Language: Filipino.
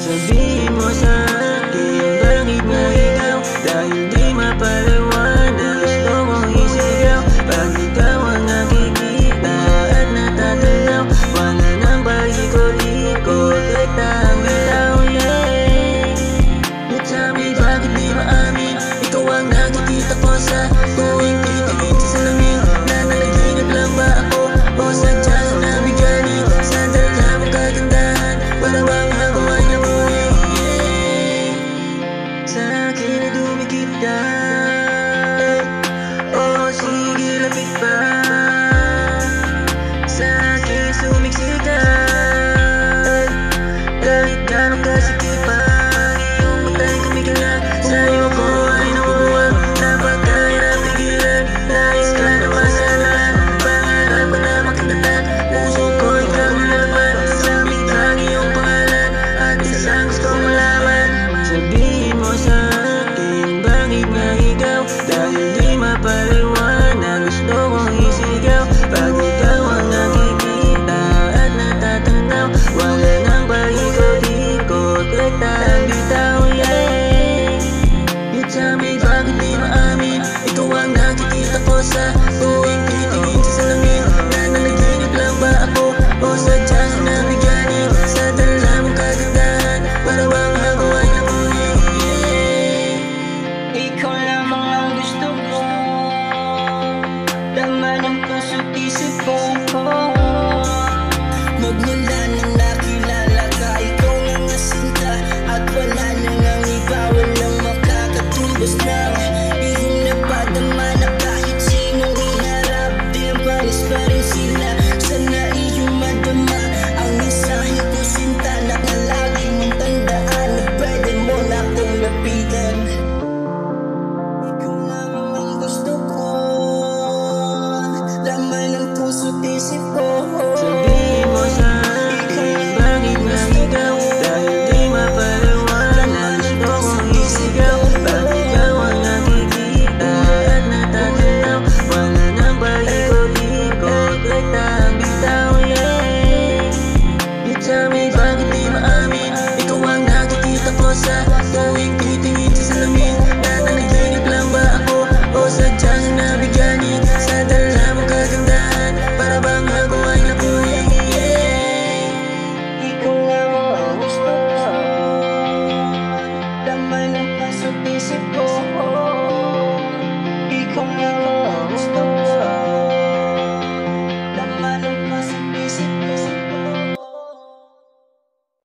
Sabihin mo sa akin, bakit nga ikaw? Dahil di mapaliwanag, gusto kong isigaw. Pag ikaw ang nakikita at natatanaw, wala nang palikot-likot, rekta ang bitaw, yeah. You tell me bakit di maamin, ikaw ang nakikita ko sa tuwing titingin sa salamin. Nananaginip lang ba ako o sadyang nabiganin? Sa dala mong kagandahan, para bang ako ay nabuhay, yeah. Sa akin ay dumikit ka, oh sige lapit pa. Sa akin sumiksik ka, kahit gano'ng kasikip pa. Iyong matay kumikila, sa'yo ko ay nabubuwag. Napagkahirap pigilan, nais ka na masalan. Pangarap ko na makitatan, puso ko ikaw nalaman. Sa bintang iyong pangalan, at isang gusto kong malaman. Sabihin mo sa akin, bakit nga ikaw? Dahil di mapaliwanag, gusto kong isigaw. Pag ikaw ang nakikita at natatanaw, wala nang palikot-likot, rekta ang bitaw, yeah. You tell me bakit di maamin, ikaw ang nakikita ko sa tuwing titingin sa salamin. Nananaginip lang ba ako o sadyang nabiganin? Sa dala mong kagandahan, para bang ako ay nabuhay, yeah. Ikaw lamang ang gusto ko, laman ng puso't isip ko. Magmula nang nakilala ka, ikaw ang nasinta, at wala nang ang iba, walang makakatumbas ng iyong napadama. Na kahit sinong iharap, di ang panis pa rin sila. Sana iyong madama ang mensahe ko, sinta, na lagi mong tandaan na pwede mo na akong lapitan. Ikaw lamang ang gusto ko, laman ng puso't isip ko. Sabihin mo sa akin, bakit nga ikaw? Dahil di mapaliwanag, gusto kong isigaw. Pag ikaw ang nakikita at natatanaw, wala nang palikot-likot, rekta ang bitaw, yeah. You tell me bakit di maamin, ikaw ang nakikita ko sa tuwing titingin sa salamin. Nananaginip lang ba ako o sadyang nabiganin? Sa dala mong kagandahan, para bang ako ay nabuhay, yeah. Ikaw lamang ang gusto ko, laman ng puso't isip ko. Ikaw lamang